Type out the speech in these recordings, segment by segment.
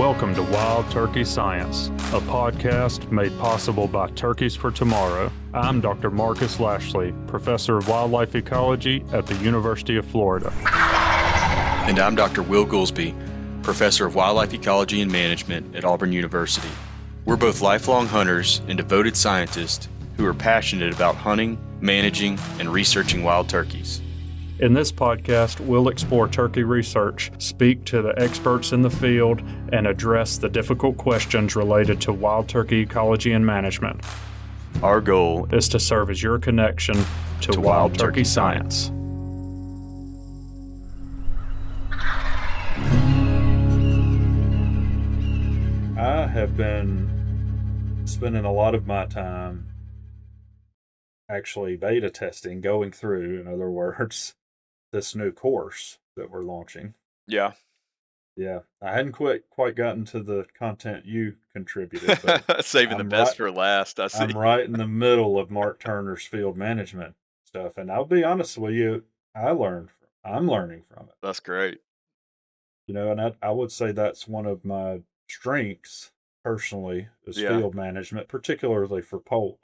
Welcome to Wild Turkey Science, a podcast made possible by Turkeys for Tomorrow. I'm Dr. Marcus Lashley, Professor of Wildlife Ecology at the University of Florida. And I'm Dr. Will Gulsby, Professor of Wildlife Ecology and Management at Auburn University. We're both lifelong hunters and devoted scientists who are passionate about hunting, managing, and researching wild turkeys. In this podcast, we'll explore turkey research, speak to the experts in the field, and address the difficult questions related to wild turkey ecology and management. Our goal is to serve as your connection to wild turkey science. I have been spending a lot of my time actually beta testing, going through, in other words, this new course that we're launching. Yeah. I hadn't quite gotten to the content you contributed. But Saving the best for last, I see. I'm right in the middle of Mark Turner's field management stuff, and I'll be honest with you, I'm learning from it. That's great. You know, and I would say that's one of my strengths personally is field management, particularly for poult,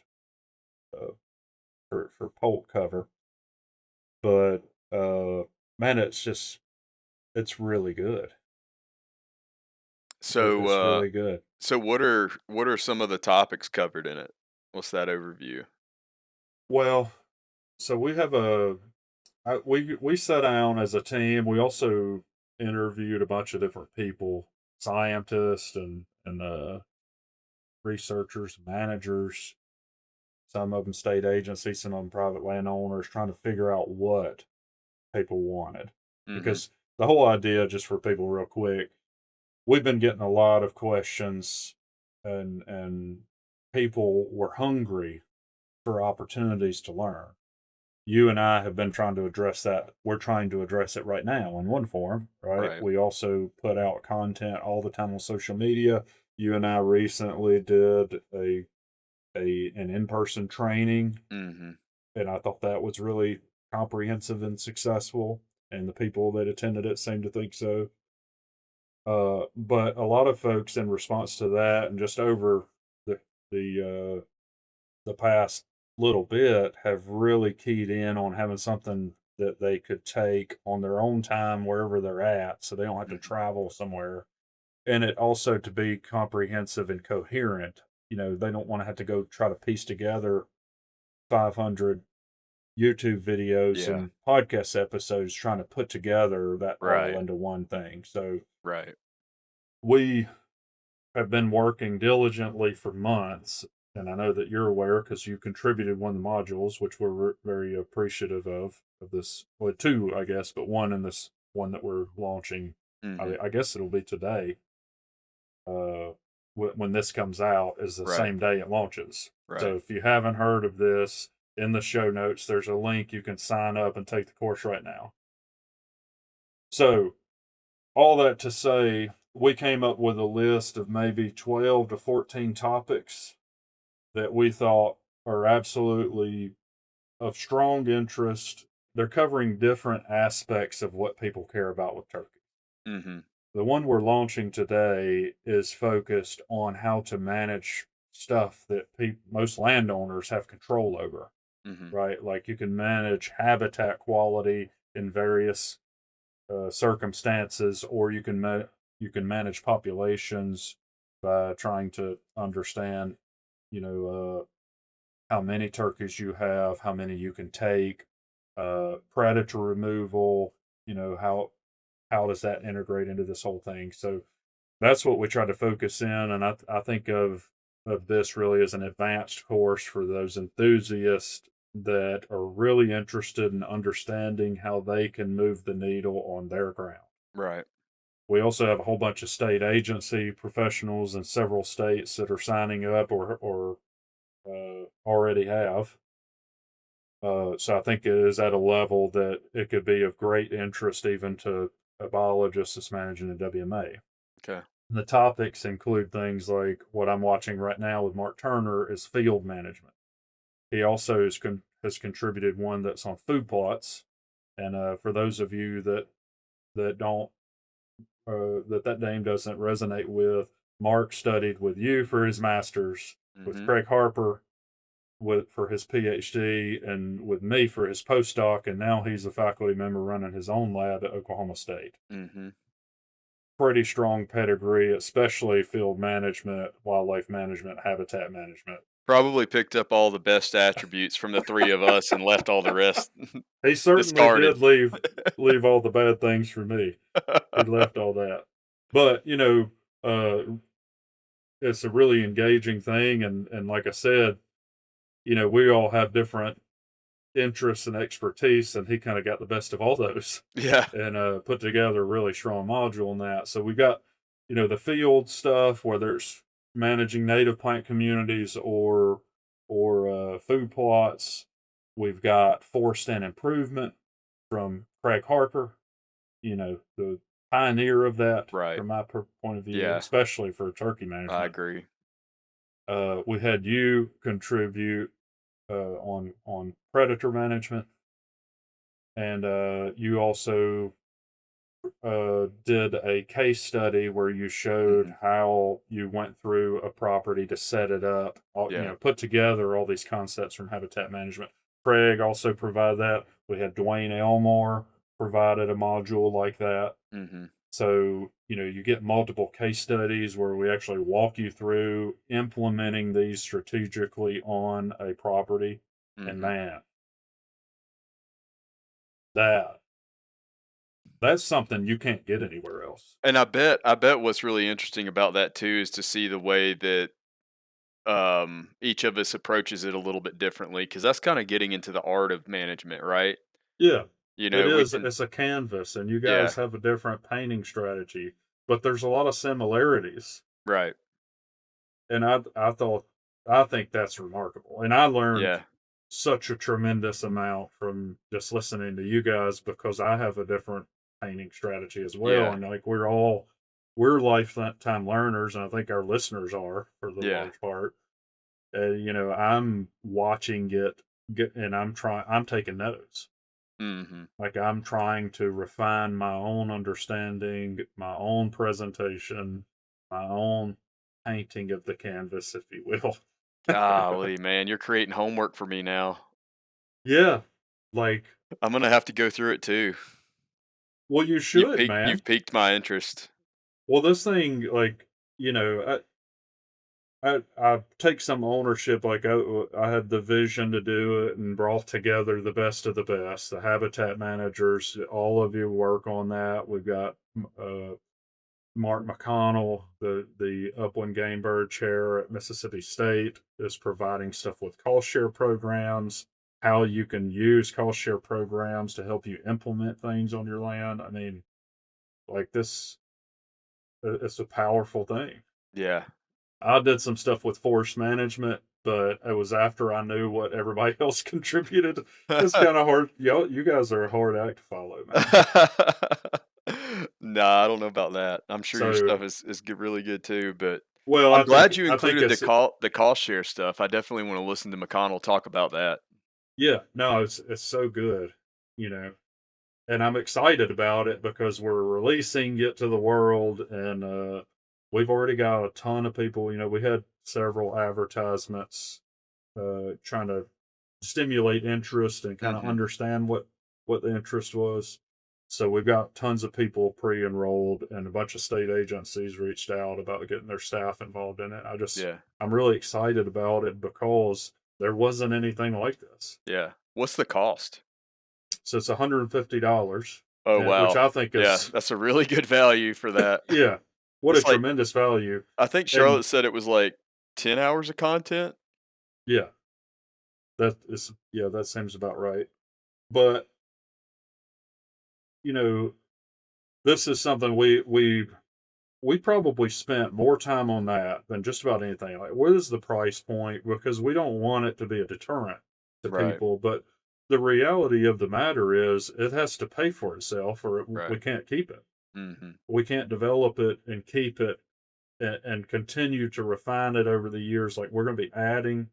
for poult cover. But man, it's really good. So it's really good. So what are some of the topics covered in it? What's that overview? Well, so we have we sat down as a team. We also interviewed a bunch of different people, scientists and researchers, managers, some of them state agencies, some of them private landowners, trying to figure out what people wanted. Mm-hmm. Because the whole idea, just for people real quick, we've been getting a lot of questions and people were hungry for opportunities to learn. You and I have been trying to address that. We're trying to address it right now in one form, right? We also put out content all the time on social media. You and I recently did an in-person training, and I thought that was really comprehensive and successful, and the people that attended it seemed to think so. But a lot of folks, in response to that, and just over the past little bit, have really keyed in on having something that they could take on their own time wherever they're at, so they don't have to travel somewhere, and it also to be comprehensive and coherent. You know, they don't want to have to go try to piece together 500 YouTube videos and podcast episodes trying to put together that all into one thing. So we have been working diligently for months, and I know that you're aware because you contributed one of the modules, which we're very appreciative of this. Well, two, I guess, but one in this one that we're launching. I guess it'll be today. When this comes out is the same day it launches. So if you haven't heard of this, in the show notes, there's a link. You can sign up and take the course right now. So all that to say, we came up with a list of maybe 12 to 14 topics that we thought are absolutely of strong interest. They're covering different aspects of what people care about with turkey. Mm-hmm. The one we're launching today is focused on how to manage stuff that most landowners have control over, right? Like you can manage habitat quality in various circumstances, or you can manage populations by trying to understand, how many turkeys you have, how many you can take, predator removal, how does that integrate into this whole thing? So that's what we try to focus in. And I think of this really as an advanced course for those enthusiasts that are really interested in understanding how they can move the needle on their ground. Right. We also have a whole bunch of state agency professionals in several states that are signing up or already have. So I think it is at a level that it could be of great interest even to a biologist that's managing a WMA. Okay. The topics include things like what I'm watching right now with Mark Turner is field management. He also has contributed one that's on food plots. And for those of you that don't that name doesn't resonate with. Mark studied with you for his master's, with Mhm. Craig Harper for his PhD, and with me for his postdoc, and now he's a faculty member running his own lab at Oklahoma State. Mhm. Pretty strong pedigree, especially field management, wildlife management, habitat management. Probably picked up all the best attributes from the 3 of us and left all the rest He certainly discarded. did leave all the bad things for me. He left all that. But, it's a really engaging thing, and like I said, we all have different interests and expertise, and he kind of got the best of all those Yeah. and put together a really strong module on that. So we got, the field stuff, whether it's managing native plant communities or food plots. We've got forest and improvement from Craig Harper, the pioneer of that Right. from my point of view, Yeah. especially for turkey I management. agree. We had you contribute on predator management, and you also did a case study where you showed Mhm. how you went through a property to set it up, Yeah. put together all these concepts from habitat management. Craig also provided that. We had Dwayne Elmore provided a module like that. Mhm. So, you get multiple case studies where we actually walk you through implementing these strategically on a property. And Mhm. man, that that's something you can't get anywhere else. And I bet what's really interesting about that too is to see the way that each of us approaches it a little bit differently because that's kind of getting into the art of management, right? Yeah, You it know, we is. can It's a canvas, and you yeah, guys have a different painting strategy, but there's a lot of similarities. right. And I think that's remarkable. And I learned Yeah. such a tremendous amount from just listening to you guys because I have a different painting strategy as well. Yeah. And like we're lifetime learners, and I think our listeners are for the Yeah. large part. I'm watching it get, and I'm taking notes. Mhm. Like I'm trying to refine my own understanding, my own presentation, my own painting of the canvas, if you will. Golly, man, you're creating homework for me now. Yeah. Like, I'm gonna have to go through it too. well, you You've should, piqued man. you've piqued my interest. Well, this thing, like, I take some ownership. Like, I had the vision to do it and brought together the best of the best. The habitat managers, all of you work on that. We've got Mark McConnell, the Upland Game Bird Chair at Mississippi State, is providing stuff with cost share programs, how you can use cost share programs to help you implement things on your land. I mean, like this, it's a powerful thing. Yeah. I did some stuff with forest management, but it was after I knew what everybody else contributed. It's kind of hard. You guys are a hard act to follow, man. Nah, I don't know about that. I'm sure your So, stuff is really good too, but well, I'm glad you I think included it's the cost share stuff. I definitely wanna listen to McConnell talk about that. yeah, no, it's so good, you know. And I'm excited about it because we're releasing it to the world, and we've already got a ton of people. We had several advertisements trying to stimulate interest and kind of Mhm. understand what the interest was. So we've got tons of people pre-enrolled, and a bunch of state agencies reached out about getting their staff involved in it. Yeah. I'm really excited about it because there wasn't anything like this. Yeah. What's the cost? So it's $150, Oh, which wow. I think Yeah, is that's a really good value for that. yeah, what a It's like tremendous value. I think And Charlotte said it was like 10 hours of content? yeah, that seems about right. But, you know, this is something we probably spent more time on that than just about anything. Like, what is the price point? Because we don't want it to be a deterrent to Right, people, but the reality of the matter is it has to pay for itself, or we right. can't keep it. Mhm. We can't develop it and keep it and continue to refine it over the years. Like we're going to be adding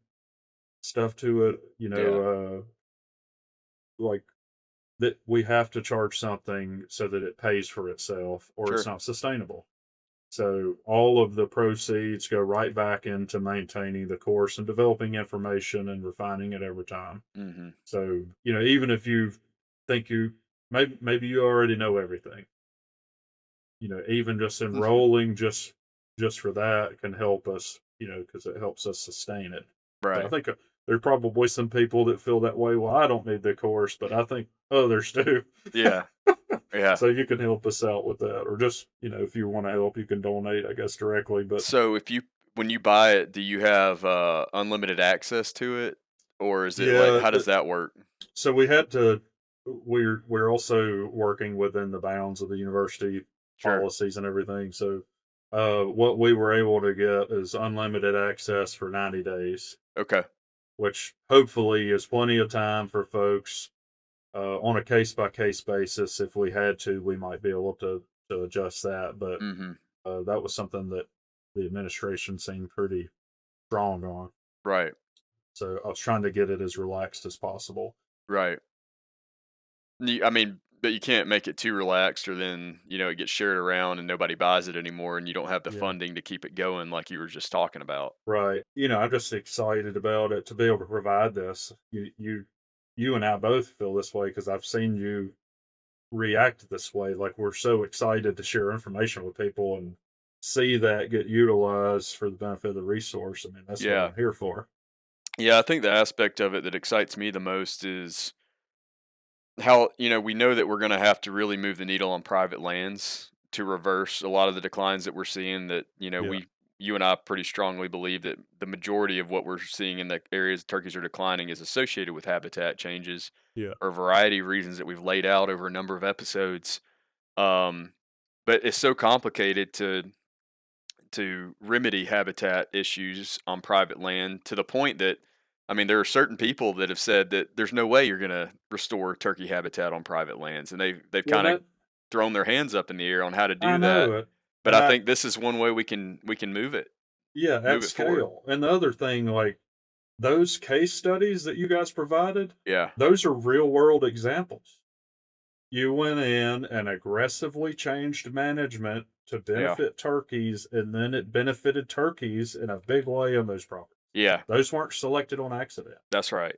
stuff to it, Yeah. like that we have to charge something so that it pays for itself, or it's Sure. not sustainable. So all of the proceeds go right back into maintaining the course and developing information and refining it over time. Mm-hmm. So, even if you think maybe you already know everything, even just enrolling just for that can help us, because it helps us sustain it. So I Right. think there's probably some people that feel that way. Well, I don't need the course, but I think others do. Yeah. Yeah. So you can help us out with that, or just, if you want to help, you can donate, I guess, directly. But So when you buy it, do you have unlimited access to it, or is it like yeah, how does that work? so we had to. We're also working within the bounds of the university Sure. policies and everything. So what we were able to get is unlimited access for 90 days, Okay. which hopefully is plenty of time for folks on a case by case basis. If we had to, we might be able to adjust that. But Mm-hmm. that was something that the administration seemed pretty strong on. Right. So I was trying to get it as relaxed as possible. Right. I mean, but you can't make it too relaxed, or then it gets shared around and nobody buys it anymore, and you don't have the Yeah. funding to keep it going, like you were just talking about. Right. I'm just excited about it to be able to provide this. You and I both feel this way because I've seen you react this way. Like, we're so excited to share information with people and see that get utilized for the benefit of the resource. I mean, that's what Yeah. I'm here for. Yeah, I think the aspect of it that excites me the most is how, we know that we're going to have to really move the needle on private lands to reverse a lot of the declines that we're seeing, that, Yeah. you and I pretty strongly believe that the majority of what we're seeing in the areas turkeys are declining is associated with habitat changes Yeah. for a variety of reasons that we've laid out over a number of episodes. Um, but it's so complicated to remedy habitat issues on private land, to the point that, I mean, there are certain people that have said that there's no way you're going to restore turkey habitat on private lands, and they've Well, kind of that thrown their hands up in the air on how to I do that. know it. But And I think this is one way we can yeah, at move it forward. scale. And the other thing, like, those case studies that you guys provided, Yeah, those are real world examples. You went in and aggressively changed management to yeah, benefit turkeys, and then it benefited turkeys in a big way on those properties. yeah. Those weren't selected on accident. That's right.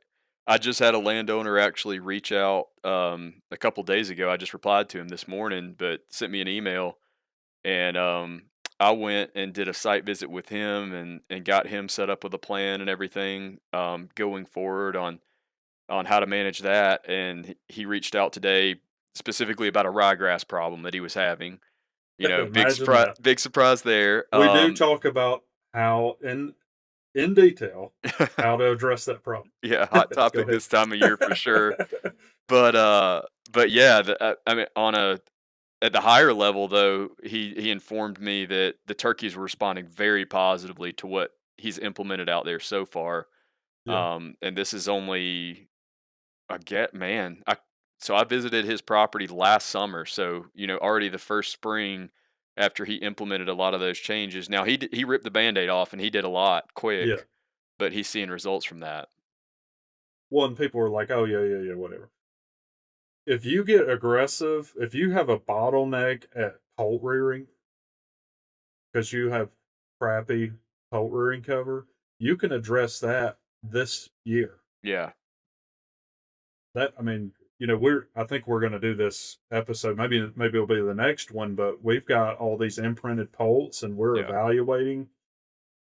I just had a landowner actually reach out a couple days ago. I just replied to him this morning, but sent me an email, and I went and did a site visit with him, and got him set up with a plan and everything, going forward on how to manage that. And he reached out today specifically about a ryegrass problem that he was having. Imagine that. Big surprise there. We do talk about how, in detail, how to address that problem. Yeah, hot Go topic ahead. this time of year for sure. But yeah, I mean, at the higher level though, he informed me that the turkeys were responding very positively to what he's implemented out there so far. Yeah. And this is only, I get man, I visited his property last summer, so already the first spring after he implemented a lot of those changes. Now he ripped the band-aid off, and he did a lot Yeah. quick, but he's seeing results from that. One, people are like, oh, yeah, yeah, yeah, whatever. If you get aggressive, if you have a bottleneck at poult rearing because you have crappy poult rearing cover, you can address that this year. Yeah, That, I mean, I think we're going to do this episode. Maybe it'll be the next one, but we've got all these imprinted poults, and we're yeah, evaluating,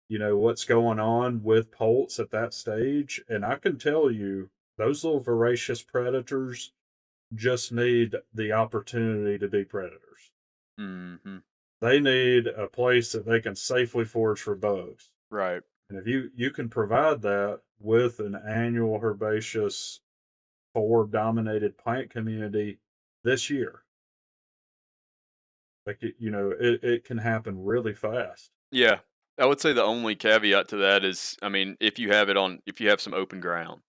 what's going on with poults at that stage. And I can tell you, those little voracious predators just need the opportunity to be predators. hmm, They need a place that they can safely forage for bugs. right. And if you can provide that with an annual herbaceous forb dominated plant community this year, like, it can happen really fast. Yeah. I would say the only caveat to that is, I mean, if you have some open ground.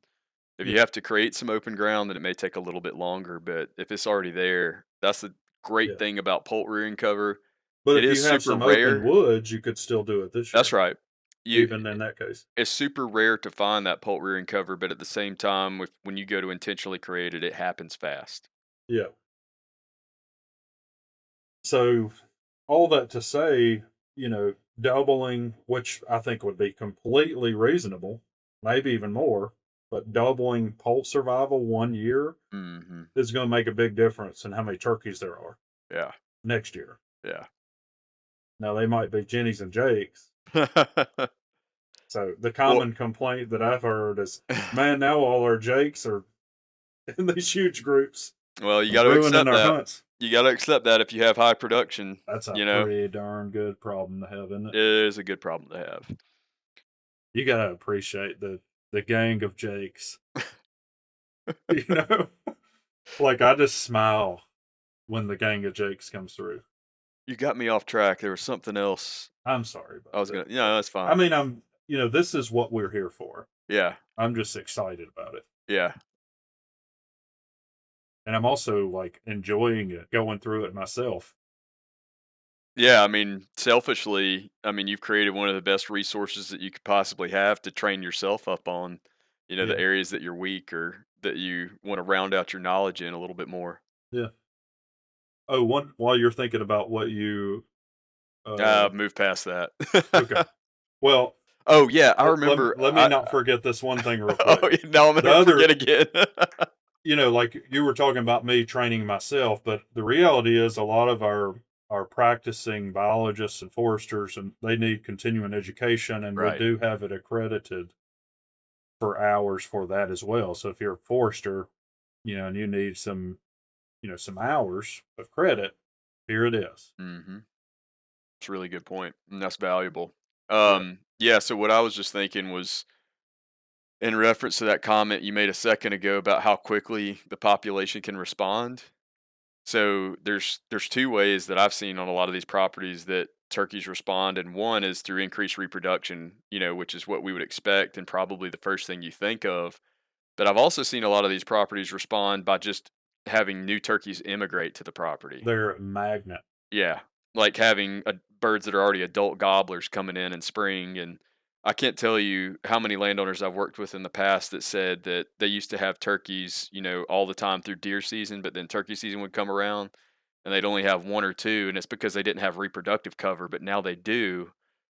If you Yeah, have to create some open ground, then it may take a little bit longer, but if it's already there, that's the great yeah. thing about poult rearing cover. But It if is you have super some open rare. woods, you could still do it this That's year. right. you even in that case. it's super rare to find that poult rearing cover, but at the same time, when you go to intentionally create it, it happens fast. Yeah. So all that to say, doubling, which I think would be completely reasonable, maybe even more, but doubling poult survival 1 year Mhm. is going to make a big difference in how many turkeys there are Yeah. next year. Yeah. Now they might be Jennies and Jakes. So the Well, common complaint that I've heard is, man, now all our Jakes are in these huge groups well, you and gotta ruining accept our that. hunts. You gotta accept that if you have high production, That's a you know? pretty darn good problem to have, isn't it? It is a good problem to have. You gotta appreciate the gang of Jakes. You know, like I just smile when the gang of Jakes comes through. You got me off track, there was something else I'm sorry I about was it. gonna yeah, that's I fine. mean, this is what we're here for. Yeah, I'm just excited about it. yeah. And I'm also like enjoying it, going through it myself. Yeah, I mean, selfishly, I mean, you've created one of the best resources that you could possibly have to train yourself up on, the Yeah. areas that you're weak or that you wanna round out your knowledge in a little bit more. Yeah. Oh, one while you're thinking about what you uh Move past that. okay. Well, Oh, yeah, I remember, let me not forget this one thing real oh, quick. yeah, now I'm The gonna other forget again. like you were talking about me training myself, but the reality is a lot of our practicing biologists and foresters and they need continuing education and we Right. do have it accredited for hours for that as well. So if you're a forester, and you need some hours of credit, here it is. Mhm. It's a really good point, and that's valuable. Yeah. Yeah, so what I was just thinking was in reference to that comment you made a second ago about how quickly the population can respond. So there's two ways that I've seen on a lot of these properties that turkeys respond, and one is through increased reproduction, which is what we would expect and probably the first thing you think of. But I've also seen a lot of these properties respond by just having new turkeys immigrate to the property. They're a magnet. Yeah, like having birds that are already adult gobblers coming in spring, and I can't tell you how many landowners I've worked with in the past that said that they used to have turkeys, all the time through deer season, but then turkey season would come around and they'd only have one or two, and it's because they didn't have reproductive cover, but now they do,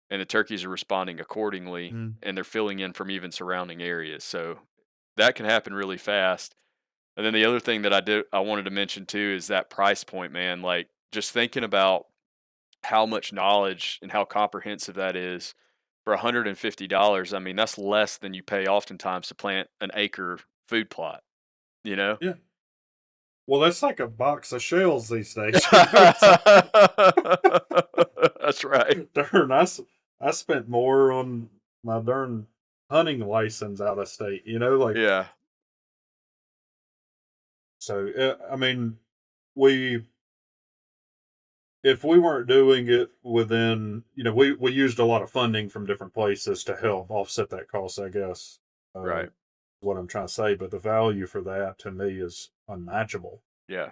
and the turkeys are responding accordingly, Mm. and they're filling in from even surrounding areas. So that can happen really fast. And then the other thing that I wanted to mention too is that price point, man. Like just thinking about how much knowledge and how comprehensive that is for $150. I mean, that's less than you pay oftentimes to plant an acre food plot, you know? Yeah. Well, that's like a box of shells these days. It's like, That's right. darn, I spent more on my darn hunting license out of state, like, Yeah. so, I mean, we, if we weren't doing it within, we used a lot of funding from different places to help offset that cost, I guess, uh, Right. what I'm trying to say, but the value for that to me is unmatchable. Yeah.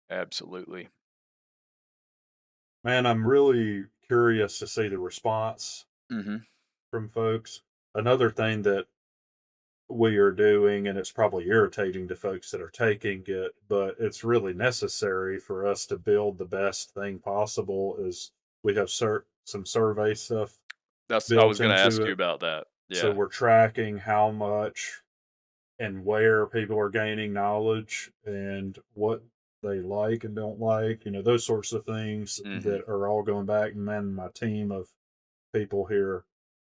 Absolutely. Man, I'm really curious to see the response Mhm. from folks. Another thing that we are doing, and it's probably irritating to folks that are taking it, but it's really necessary for us to build the best thing possible, is we have some survey stuff I built was going to into ask you it. about that. So Yeah. we're tracking how much and where people are gaining knowledge and what they like and don't like, those sorts of things Mhm. that are all going back. And man, my team of people here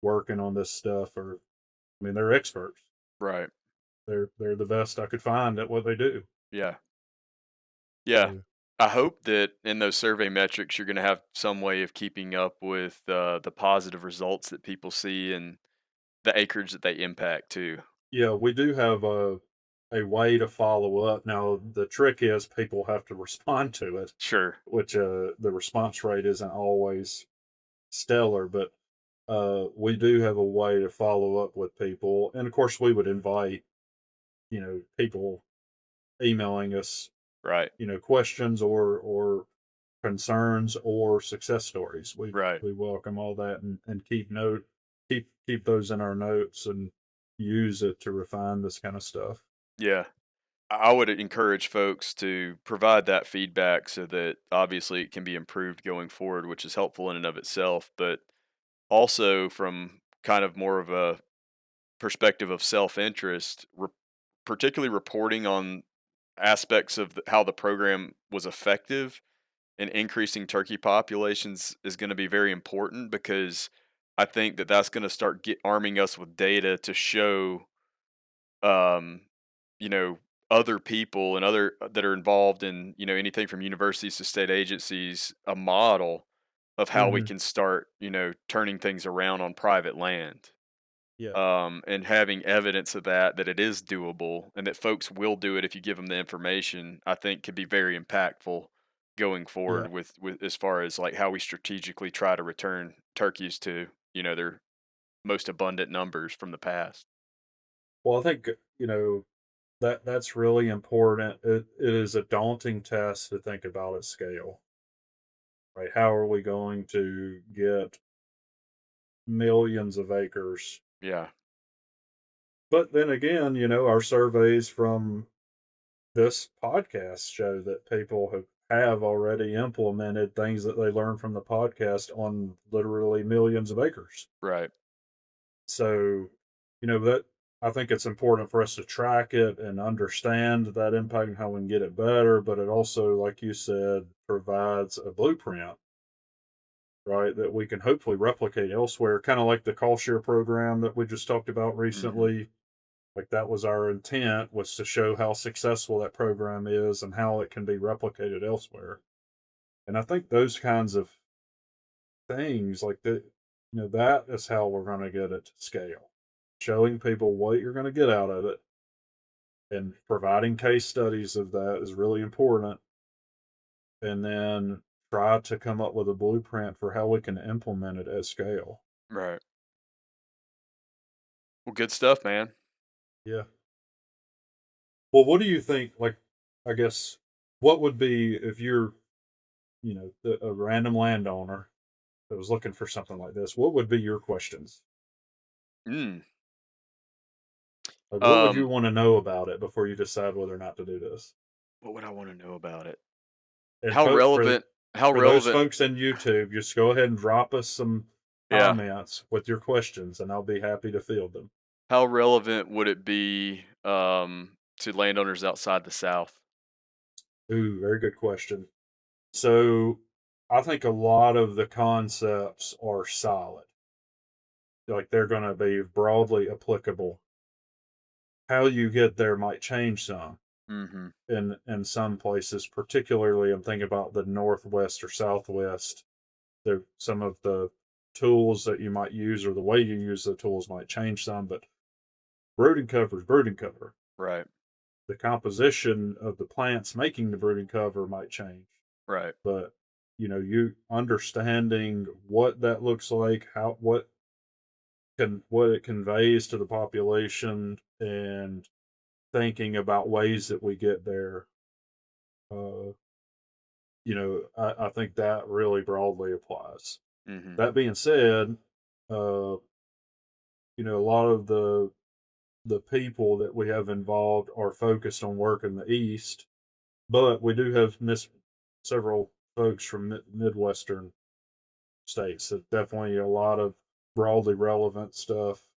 working on this stuff are, I mean, they're experts. Right. They're the best I could find at what they do. Yeah. Yeah. So I hope that in those survey metrics, you're going to have some way of keeping up with the positive results that people see and the acreage that they impact too. yeah, we do have a way to follow up. Now the trick is people have to respond to it, Sure. which the response rate isn't always stellar, but we do have a way to follow up with people. And of course, we would invite, people emailing us, Right. questions or concerns or success stories. Right. We welcome all that, and keep those in our notes and use it to refine this kind of stuff. Yeah. I would encourage folks to provide that feedback so that obviously it can be improved going forward, which is helpful in and of itself, but also from kind of more of a perspective of self-interest, particularly reporting on aspects of how the program was effective and increasing turkey populations is going to be very important because I think that that's going to start arming us with data to show, um, you know, other people and other that are involved in, anything from universities to state agencies, a model of how we Hmm. can start, turning things around on private land. Yeah, And having evidence of that it is doable and that folks will do it if you give them the information, I think could be very impactful going yeah. forward with as far as like how we strategically try to return turkeys to, their most abundant numbers from the past. Well, I think that's really important. It is a daunting task to think about at scale, right? How are we going to get millions of acres? Yeah. But then again, our surveys from this podcast show that people have already implemented things that they learned from the podcast on literally millions of acres. Right. So, that I think it's important for us to track it and understand that impact and how we can get it better. But it also, like you said, provides a blueprint, right, that we can hopefully replicate elsewhere, kind of like the call share program that we just talked about Hmm. recently. Like that was our intent, was to show how successful that program is and how it can be replicated elsewhere. And I think those kinds of things like that, that is how we're going to get it to scale. Showing people what you're going to get out of it and providing case studies of that is really important. And then try to come up with a blueprint for how we can implement it at scale. Right. Well, good stuff, man. Yeah. Well, what do you think? Like, I guess, what would be if you're, a random landowner that was looking for something like this? What would be your questions? Mm. Like, what would you Um, want to know about it before you decide whether or not to do this? what would I want to know about it? And How folk relevant? How for those relevant? folks in YouTube, just go ahead and drop us some Yeah. comments with your questions, and I'll be happy to field them. How relevant would it be to landowners outside the South? Ooh, very good question. So, I think a lot of the concepts are solid. Like they're going to be broadly applicable. How you get there might change some Hmm. in some places. Particularly, I'm thinking about the Northwest or Southwest. There, some of the tools that you might use or the way you use the tools might change some, but brooding cover is brooding cover. Right. The composition of the plants making the brooding cover might change, Right. but you understanding what that looks like, how what it conveys to the population, and thinking about ways that we get there. Uh, I think that really broadly applies. Hmm. That being said, a lot of the people that we have involved are focused on work in the East, but we do have several folks from Midwestern states. So definitely a lot of broadly relevant stuff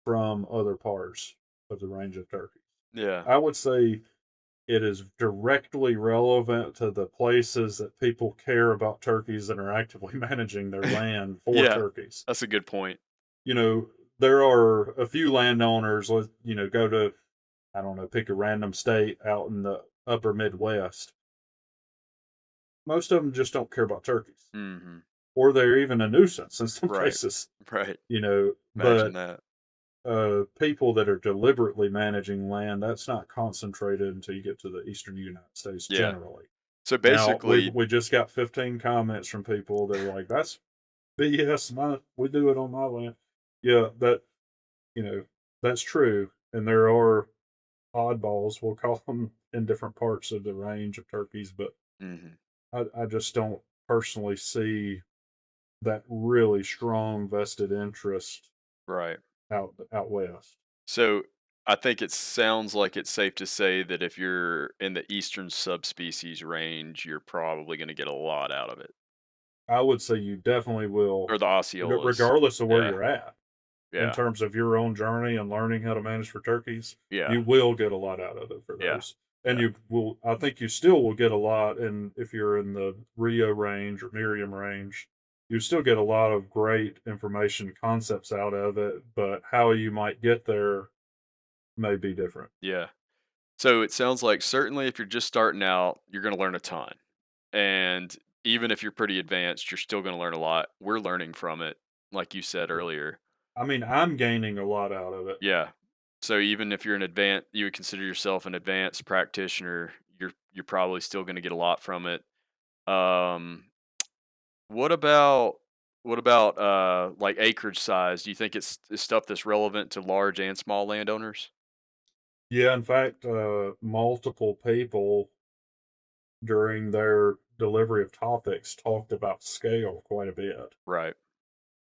from other parts of the range of turkeys. Yeah. I would say it is directly relevant to the places that people care about turkeys and are actively managing their land for Yeah. turkeys. That's a good point. You know, there are a few landowners, go to, I don't know, pick a random state out in the upper Midwest. Most of them just don't care about turkeys, Hmm. or they're even a nuisance in some Right. cases, Right. Imagine but that. people that are deliberately managing land, that's not concentrated until you get to the eastern United States Yeah. generally. So Now basically, we just got 15 comments from people that are like, "That's BS. We do it on my land." Yeah, you know that's true, and there are oddballs. We'll call them in different parts of the range of turkeys, but hmm I just don't. personally see that really strong vested interest Right. out west. So I think it sounds like it's safe to say that if you're in the eastern subspecies range, you're probably going to get a lot out of it, I would say you definitely will, or the Osceolas. regardless of where Yeah. you're at in Yeah. terms of your own journey and learning how to manage for turkeys. Yeah. You will get a lot out of it for Yeah. those. And Yeah. you will, I think you still will get a lot. And if you're in the Rio range or Miriam range, you still get a lot of great information concepts out of it. But how you might get there may be different. Yeah. So it sounds like certainly if you're just starting out, you're going to learn a ton. And even if you're pretty advanced, you're still going to learn a lot. We're learning from it, like you said Yeah. earlier. I mean, I'm gaining a lot out of it. Yeah. So even if you're an advanced, you would consider yourself an advanced practitioner, you're probably still going to get a lot from it. Um, what about like acreage size? Do you think it's stuff that's relevant to large and small landowners? Yeah, in fact, multiple people during their delivery of topics talked about scale quite a bit. Right.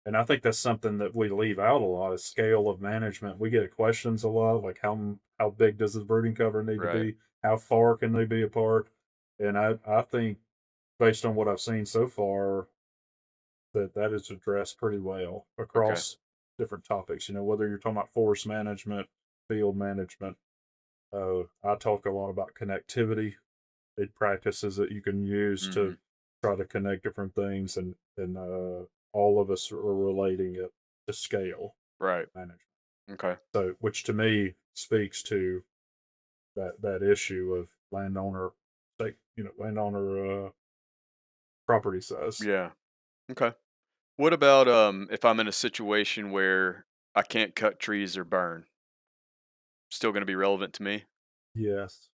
And I think that's something that we leave out a lot is scale of management. We get questions a lot, like how big does the brooding cover need to Right. be? How far can they be apart? And I think based on what I've seen so far, that is addressed pretty well Okay. across different topics. You know, whether you're talking about forest management, field management. I talk a lot about connectivity, practices that you can use Mhm. to try to connect different things, and all of us are relating it to scale Right. management. Okay. So, which to me speaks to that issue of landowner landowner property size. Yeah. Okay. What about if I'm in a situation where I can't cut trees or burn? Still going to be relevant to me? Yes,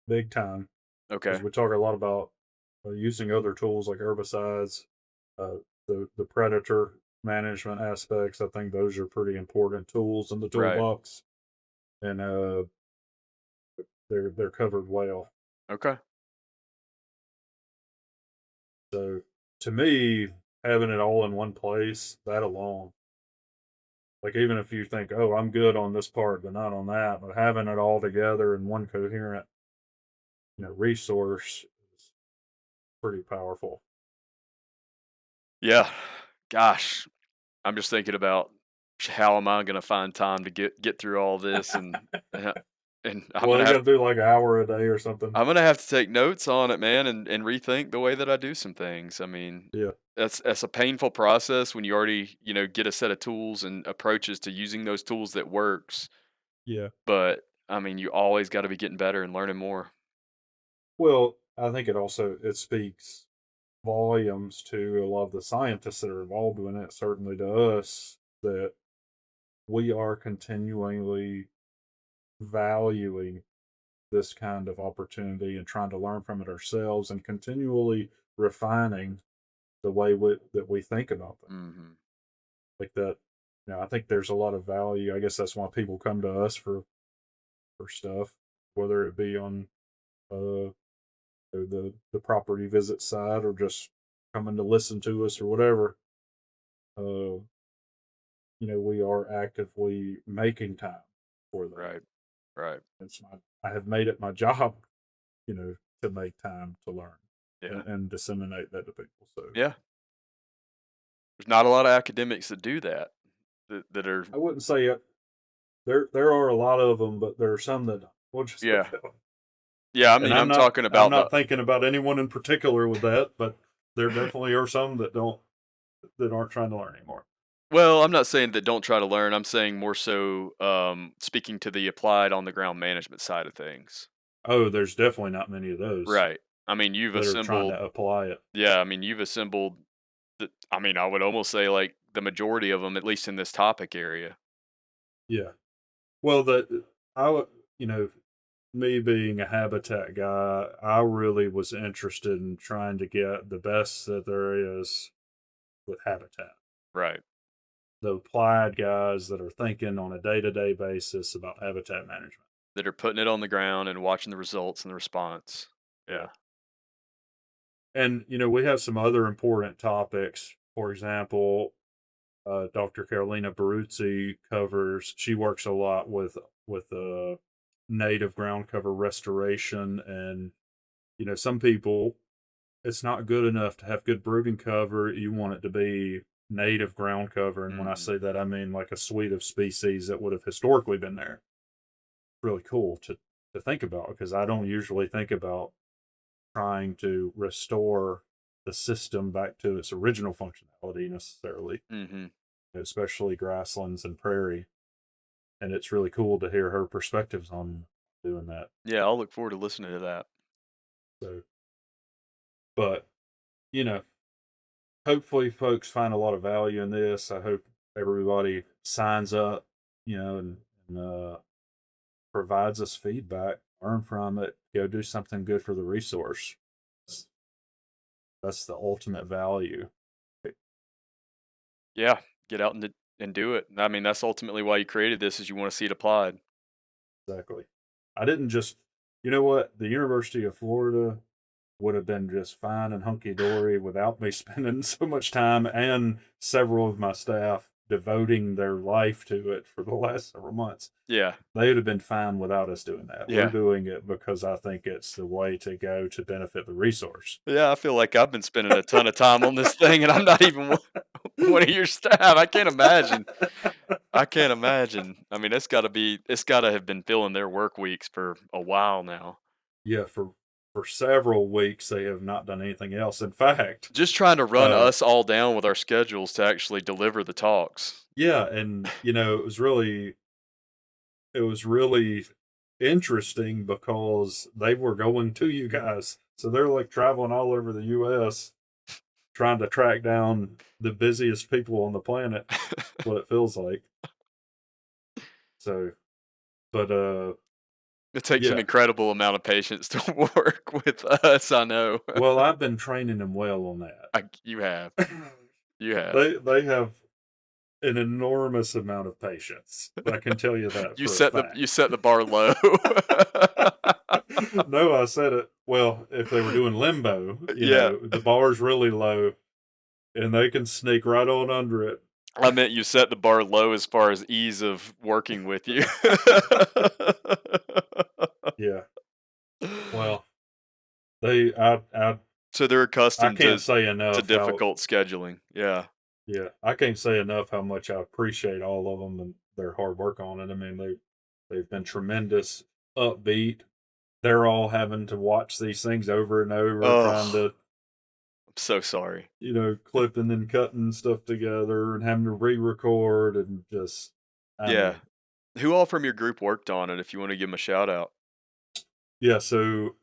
big time, because Okay. we talk a lot about using other tools like herbicides, uh, the predator management aspects. I think those are pretty important tools in the Right. toolbox, and they're covered well. Okay. So to me, having it all in one place, that alone, like even if you think, oh, I'm good on this part, but not on that, but having it all together in one coherent, resource is pretty powerful. Yeah. Gosh, I'm just thinking about how am I going to find time to get through all this uh, and Well, you got to do like an hour a day or something. I'm gonna have to take notes on it, man, and rethink the way that I do some things. I mean, Yeah, that's a painful process when you already, get a set of tools and approaches to using those tools that works. yeah. But I mean, you always got to be getting better and learning more. Well, I think it speaks volumes to a lot of the scientists that are involved in it. Certainly to us, that we are continually valuing this kind of opportunity and trying to learn from it ourselves and continually refining the way that we think about them. Hmm. Like that, I think there's a lot of value. I guess that's why people come to us for stuff, whether it be on uh the property visit side or just coming to listen to us or whatever. Uh, we are actively making time for that. Right. Right. I have made it my job, to make time to learn Yeah. and disseminate that to people. So Yeah. There's not a lot of academics that do that. That are. I wouldn't say it. There are a lot of them, but there are some that don't. We'll just put Yeah. it that way. Yeah. I And mean, I'm talking I'm about the. not thinking about anyone in particular with that, but there definitely are some that aren't trying to learn anymore. Well, I'm not saying that don't try to learn. I'm saying more so speaking to the applied on the ground management side of things. Oh, there's definitely not many of those Right. I mean, you've that are trying assembled. to apply it. Yeah. I mean, you've assembled. I mean, I would almost say like the majority of them, at least in this topic area. Yeah. Well, I would, you know, me being a habitat guy, I really was interested in trying to get the best that there is with habitat. Right. The applied guys that are thinking on a day to day basis about habitat management. That are putting it on the ground and watching the results and the response. Yeah. Yeah. And we have some other important topics. For example, Dr. Carolina Baruzzi covers. She works a lot with native ground cover restoration, and some people, it's not good enough to have good brooding cover. You want it to be native ground cover, and when I Hmm. say that, I mean like a suite of species that would have historically been there. Really cool to think about, because I don't usually think about trying to restore the system back to its original functionality necessarily, Hmm. especially grasslands and prairie. And it's really cool to hear her perspectives on doing that. Yeah, I'll look forward to listening to that. So, but you know, hopefully, folks find a lot of value in this. I hope everybody signs up, and provides us feedback, learn from it, go do something good for the resource. That's, that's the ultimate value. Yeah, get out and do it. I mean, that's ultimately why you created this, is you want to see it applied. Exactly. I didn't just, you know what? The University of Florida would have been just fine and hunky dory without me spending so much time and several of my staff devoting their life to it for the last several months. Yeah, They would have been fine without us doing that. We're yeah, doing it because I think it's the way to go to benefit the resource. yeah. I feel like I've been spending a ton of time on this thing, and I'm not even one of your staff. I can't imagine. I can't imagine. I mean, it's got to have been filling their work weeks for a while now. Yeah, for several weeks they have not done anything else. In fact, Just trying to run uh us all down with our schedules to actually deliver the talks. yeah, and it was really interesting because they were going to you guys. So they're like traveling all over the US trying to track down the busiest people on the planet, what it feels like. So, but It takes an yeah. incredible amount of patience to work with us, I know. Well, I've been training them well on You have. that. You have. They have an enormous amount of patience. I can tell you that for a You fact. set the bar low. No, I said it. Well, if they were doing limbo, Yeah. the bar's really low and they can sneak right on under it. I meant you set the bar low as far as ease of working with you. Yeah. Well, they So they're I accustomed can't say to enough how difficult scheduling. Yeah. yeah, I can't say enough how much I appreciate all of them and their hard work on it. I mean, they've been tremendous, upbeat. They're all having to watch these things over and over, trying Oh, to, I'm so sorry. clipping and cutting stuff together and having to re-record and just, I Yeah. mean, Who all from your group worked on it, if you want to give them a shout out? yeah. So,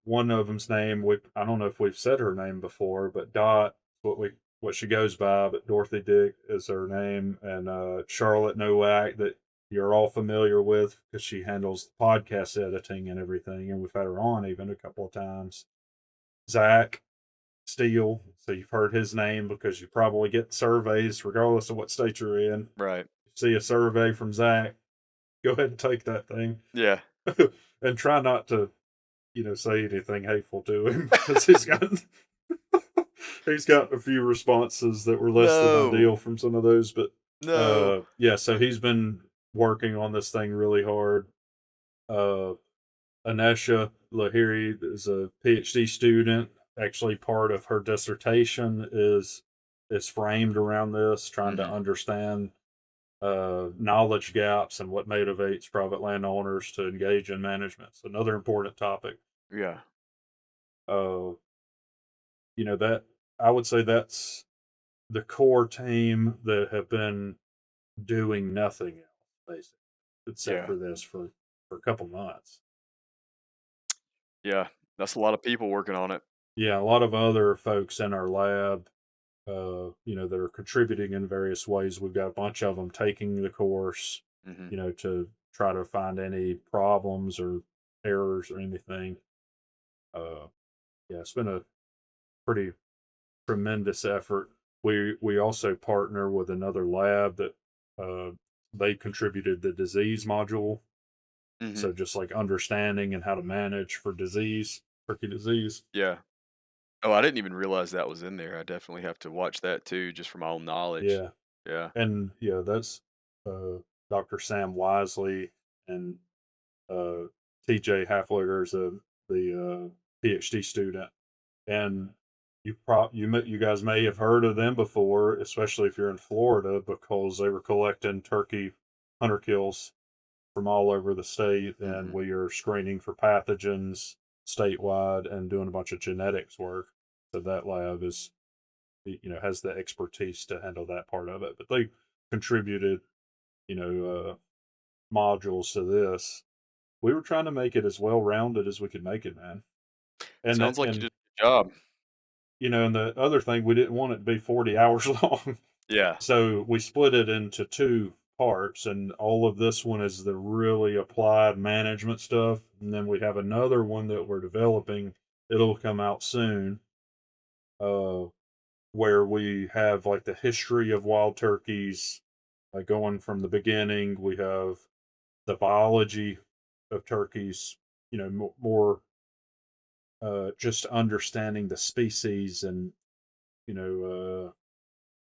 one of them's name, I don't know if we've said her name before, but Dot, what she goes by, but Dorothy Dick is her name, and Charlotte Nowak, that you're all familiar with because she handles podcast editing and everything, and we've had her on even a couple of times. Zach Steele, so you've heard his name because you probably get surveys regardless of what state you're in. Right. See a survey from Zach, go ahead and take that thing. Yeah. And try not to, say anything hateful to him because he's got a few responses that were less than No. ideal from some of those. But No. yeah, so he's been working on this thing really hard. Uh, Anesha Lahiri is a PhD student. Actually, part of her dissertation is framed around this, trying to Mhm. understand knowledge gaps and what motivates private landowners to engage in management. It's another important topic. Yeah. Uh, that I would say that's the core team that have been doing nothing else, basically, except Yeah. for this for a couple months. Yeah. That's a lot of people working on it. Yeah, a lot of other folks in our lab, that are contributing in various ways. We've got a bunch of them taking the course, Mhm. to try to find any problems or errors or anything. Uh, yeah, it's been a pretty tremendous effort. We also partner with another lab that uh, they contributed the disease module. Mhm. So just like understanding and how to manage for disease, tricky disease. Yeah. Oh, I didn't even realize that was in there. I definitely have to watch that too, just for my own knowledge. Yeah, Yeah. and yeah, that's uh, Dr. Sam Wisely and uh, T.J. Hafliger is the PhD student, and you guys may have heard of them before, especially if you're in Florida, because they were collecting turkey hunter kills from all over the state, and Hmm. we are screening for pathogens statewide and doing a bunch of genetics work. So that lab is, has the expertise to handle that part of it. But they contributed, you know, modules to this. We were trying to make it as well rounded as we could make it, man. And Sounds like you and did a good job. and the other thing, we didn't want it to be 40 hours long. Yeah. So we split it into two parts, and all of this one is the really applied management stuff. And then we have another one that we're developing. It'll come out soon, uh, where we have like the history of wild turkeys, going from the beginning. We have the biology of turkeys, more just understanding the species and, you know,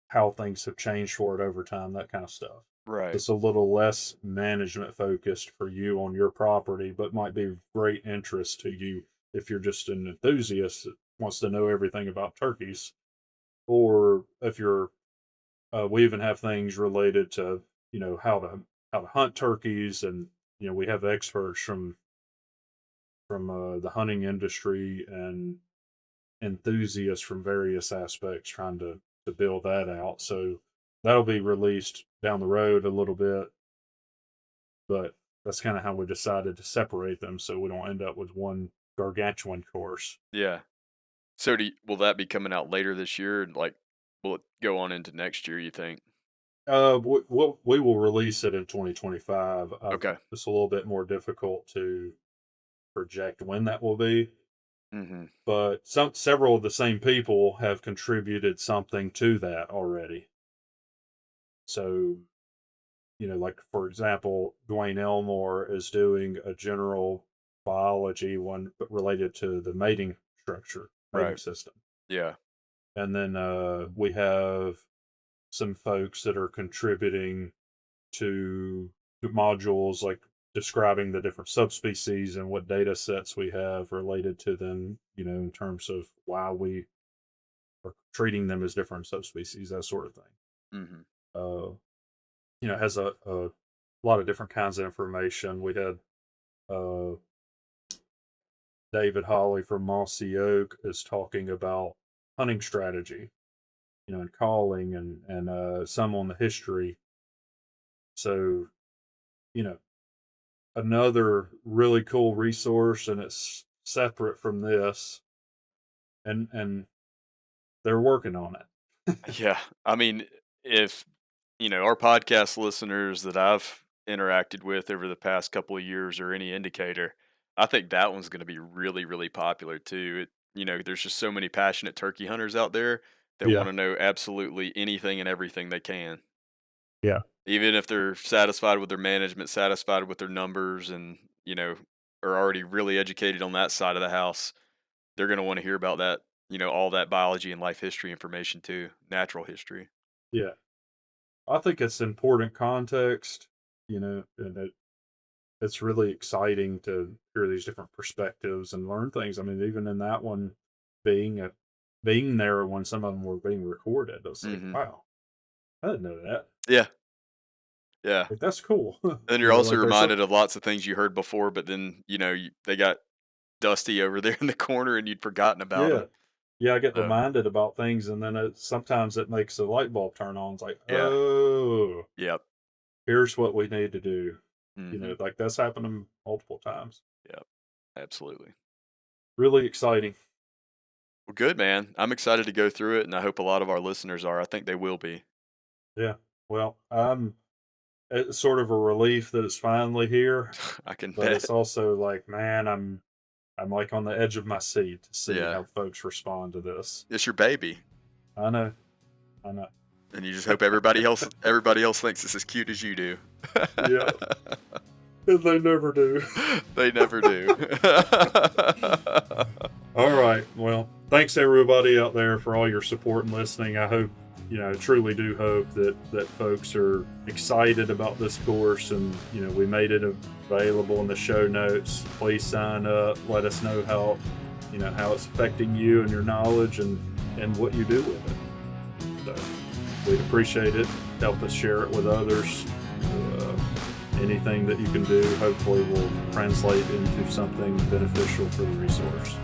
how things have changed for it over time, that kind of stuff. Right. It's a little less management focused for you on your property, but might be of great interest to you if you're just an enthusiast that wants to know everything about turkeys, or if you're. We even have things related to, how to hunt turkeys, and we have experts from the hunting industry and enthusiasts from various aspects trying to build that out. So that'll be released down the road a little bit, but that's kind of how we decided to separate them so we don't end up with one gargantuan course. Yeah. So will that be coming out later this year? Like, will it go on into next year, you think? We will release it in 2025. Okay. It's a little bit more difficult to project when that will be, Hmm. but several of the same people have contributed something to that already. So, like for example, Dwayne Elmore is doing a general biology one but related to the mating Right. system. Yeah. And then we have some folks that are contributing to modules like describing the different subspecies and what data sets we have related to them, in terms of why we are treating them as different subspecies, that sort of thing. Hmm. Uh, has a lot of different kinds of information. We had uh, David Holly from Mossy Oak is talking about hunting strategy, and calling, and some on the history. So, you know, another really cool resource, and it's separate from this, and they're working on it. Yeah. I mean, if, our podcast listeners that I've interacted with over the past couple of years are any indicator, I think that one's going to be really, really popular too. There's just so many passionate turkey hunters out there that Yeah, want to know absolutely anything and everything they can. yeah, Even if they're satisfied with their management, satisfied with their numbers, and, are already really educated on that side of the house, they're going to want to hear about that, all that biology and life history information too, natural history. yeah. I think it's important context, and it's really exciting to hear these different perspectives and learn things. I mean, even in that one, being a being there when some of them were being recorded, I was like, Hmm. wow, I didn't know that. Yeah. Yeah. Like, that's cool. Then you're also Like there's some, reminded of lots of things you heard before, but then, they got dusty over there in the corner and you'd forgotten about yeah, them. yeah. I get So, reminded about things, and then sometimes it makes the light bulb turn on. It's like, yeah. oh, Yep. here's what we need to do. Hmm. Like that's happened multiple times. Yep. Absolutely. Really exciting. Well, good, man. I'm excited to go through it, and I hope a lot of our listeners are. I think they will be. Yeah. Well, it's sort of a relief that it's finally here, I can but bet. it's also like, man, I'm like on the edge of my seat to see Yeah. how folks respond to this. It's your baby. I know. I know. And you just hope everybody else thinks it's as cute as you do. Yeah. And they never do. They never do. All right. Well, thanks everybody out there for all your support and listening. I hope, truly do hope that folks are excited about this course, and, we made it available in the show notes. Please sign up. Let us know how it's affecting you and your knowledge and what you do with it. So we'd appreciate it. Help us share it with others. Anything that you can do, hopefully, will translate into something beneficial for the resource.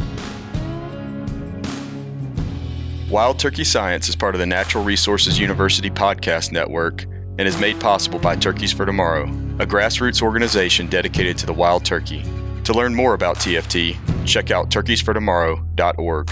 Wild Turkey Science is part of the Natural Resources University podcast network and is made possible by Turkeys for Tomorrow, a grassroots organization dedicated to the wild turkey. To learn more about TFT, check out turkeysfortomorrow.org.